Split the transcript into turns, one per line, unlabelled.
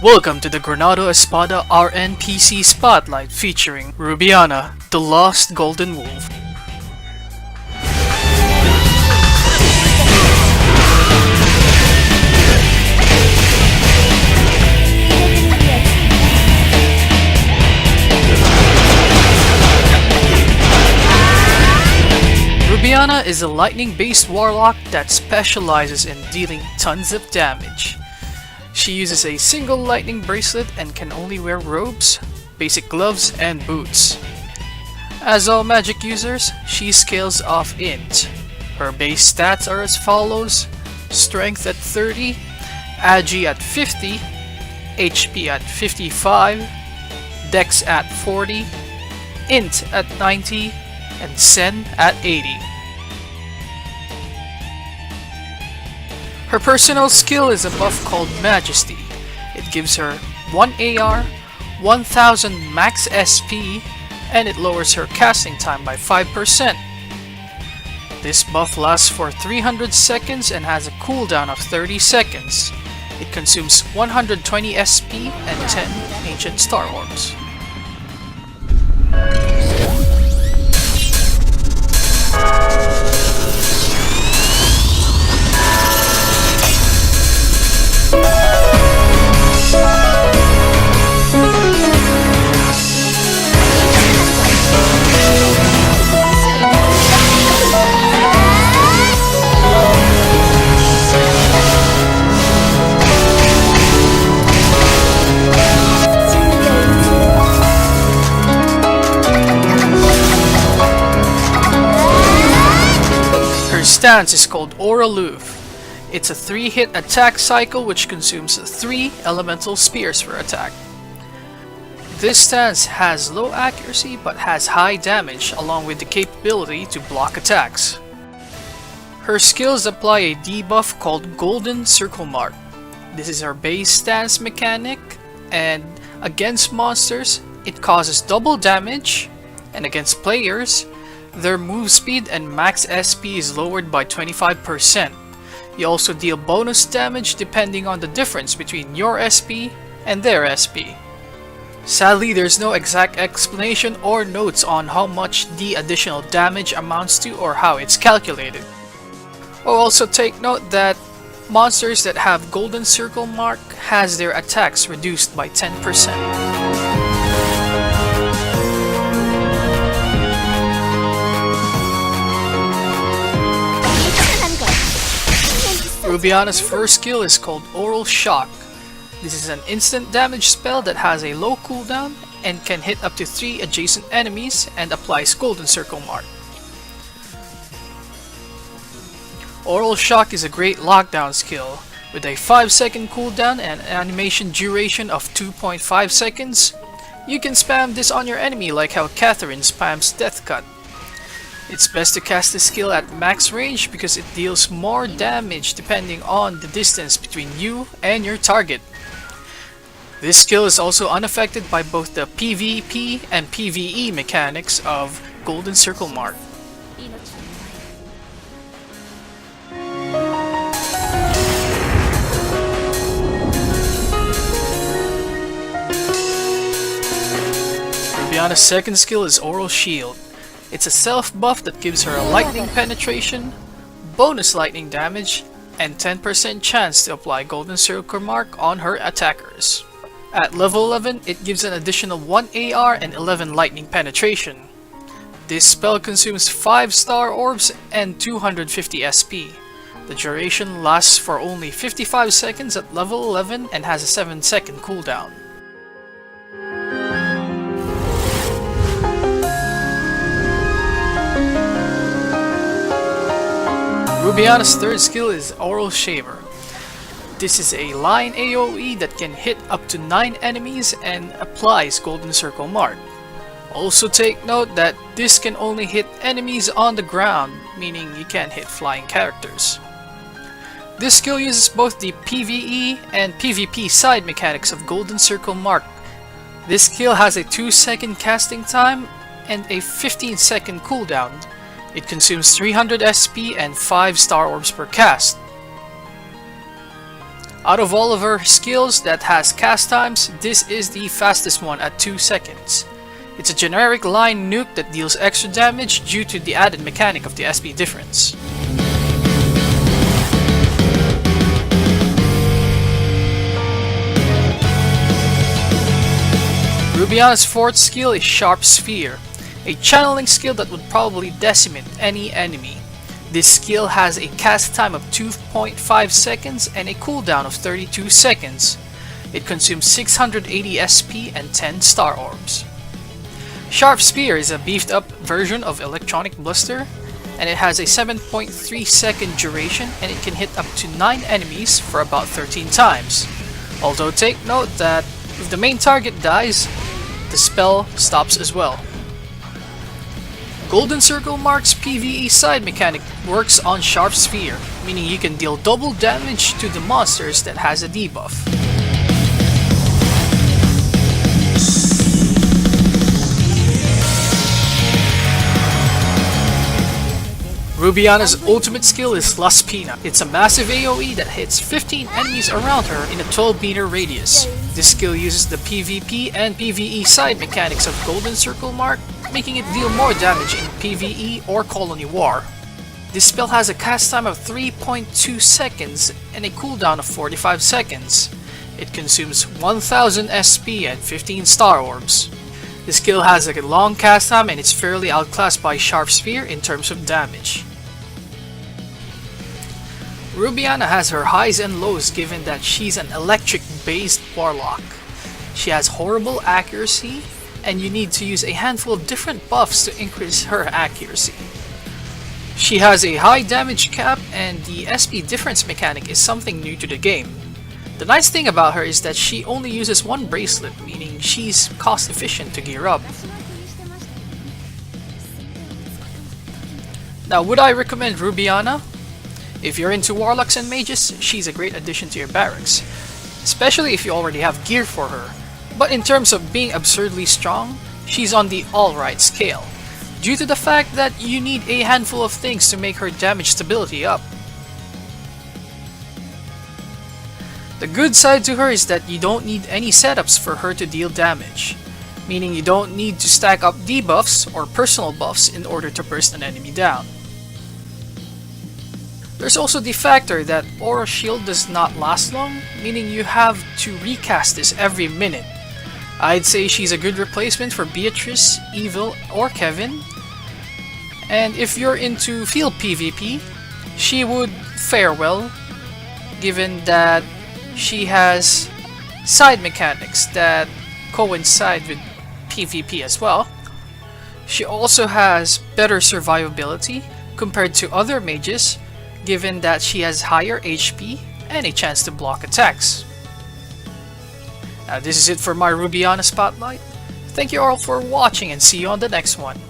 Welcome to the Granado Espada RNPC Spotlight featuring Rubiana, the Lost Golden Wolf. Rubiana is a lightning-based warlock that specializes in dealing tons of damage. She uses a single lightning bracelet and can only wear robes, basic gloves, and boots. As all magic users, she scales off int. Her base stats are as follows: strength at 30, agi at 50, HP at 55, dex at 40, int at 90, and sen at 80. Her personal skill is a buff called Majesty. It gives her 1 AR, 1000 max SP, and it lowers her casting time by 5%. This buff lasts for 300 seconds and has a cooldown of 30 seconds. It consumes 120 SP and 10 Ancient Star Orbs. Her stance is called Aurum Lupus. It's a 3-hit attack cycle which consumes 3 elemental spears for attack. This stance has low accuracy but has high damage along with the capability to block attacks. Her skills apply a debuff called Golden Circle Mark. This is her base stance mechanic, and against monsters it causes double damage, and against players their move speed and max SP is lowered by 25%. You also deal bonus damage depending on the difference between your SP and their SP. Sadly, there's no exact explanation or notes on how much the additional damage amounts to or how it's calculated. Also take note that monsters that have Golden Circle Mark has their attacks reduced by 10%. Rubiana's first skill is called Oral Shock. This is an instant damage spell that has a low cooldown and can hit up to 3 adjacent enemies and applies Golden Circle Mark. Oral Shock is a great lockdown skill. With a 5-second cooldown and an animation duration of 2.5 seconds, you can spam this on your enemy like how Catherine spams Death Cut. It's best to cast this skill at max range because it deals more damage depending on the distance between you and your target. This skill is also unaffected by both the PvP and PvE mechanics of Golden Circle Mark. Rubiana's second skill is Oral Shield. It's a self-buff that gives her a lightning penetration, bonus lightning damage, and 10% chance to apply Golden Circle Mark on her attackers. At level 11, it gives an additional 1 AR and 11 lightning penetration. This spell consumes 5 Star Orbs and 250 SP. The duration lasts for only 55 seconds at level 11 and has a 7-second cooldown. Rubiana's third skill is Oral Shaver. This is a line AoE that can hit up to 9 enemies and applies Golden Circle Mark. Also take note that this can only hit enemies on the ground, meaning you can't hit flying characters. This skill uses both the PvE and PvP side mechanics of Golden Circle Mark. This skill has a 2-second casting time and a 15-second cooldown. It consumes 300 SP and 5 Star Orbs per cast. Out of all of her skills that has cast times, this is the fastest one at 2 seconds. It's a generic line nuke that deals extra damage due to the added mechanic of the SP difference. Rubiana's fourth skill is Sharp Sphere, a channeling skill that would probably decimate any enemy. This skill has a cast time of 2.5 seconds and a cooldown of 32 seconds. It consumes 680 SP and 10 star orbs. Sharp Spear is a beefed up version of Electronic Blister, and it has a 7.3 second duration and it can hit up to 9 enemies for about 13 times. Although take note that if the main target dies, the spell stops as well. Golden Circle Mark's PvE side mechanic works on Sharp Sphere, meaning you can deal double damage to the monsters that has a debuff. Rubiana's ultimate skill is Pina. It's a massive AoE that hits 15 enemies around her in a 12-meter radius. This skill uses the PvP and PvE side mechanics of Golden Circle Mark, making it deal more damage in PvE or Colony War. This spell has a cast time of 3.2 seconds and a cooldown of 45 seconds. It consumes 1000 SP and 15 star orbs. The skill has a long cast time and it's fairly outclassed by Sharp Sphere in terms of damage. Rubiana has her highs and lows given that she's an electric-based warlock. She has horrible accuracy, and you need to use a handful of different buffs to increase her accuracy. She has a high damage cap, and the SP difference mechanic is something new to the game. The nice thing about her is that she only uses one bracelet, meaning she's cost efficient to gear up. Now, would I recommend Rubiana? If you're into warlocks and mages, she's a great addition to your barracks, especially if you already have gear for her. But in terms of being absurdly strong, she's on the alright scale, due to the fact that you need a handful of things to make her damage stability up. The good side to her is that you don't need any setups for her to deal damage, meaning you don't need to stack up debuffs or personal buffs in order to burst an enemy down. There's also the factor that Aura Shield does not last long, meaning you have to recast this every minute. I'd say she's a good replacement for Beatrice, Evil, or Kevin. And if you're into field PvP, she would fare well, given that she has side mechanics that coincide with PvP as well. She also has better survivability compared to other mages, given that she has higher HP and a chance to block attacks. Now this is it for my Rubiana Spotlight. Thank you all for watching and see you on the next one.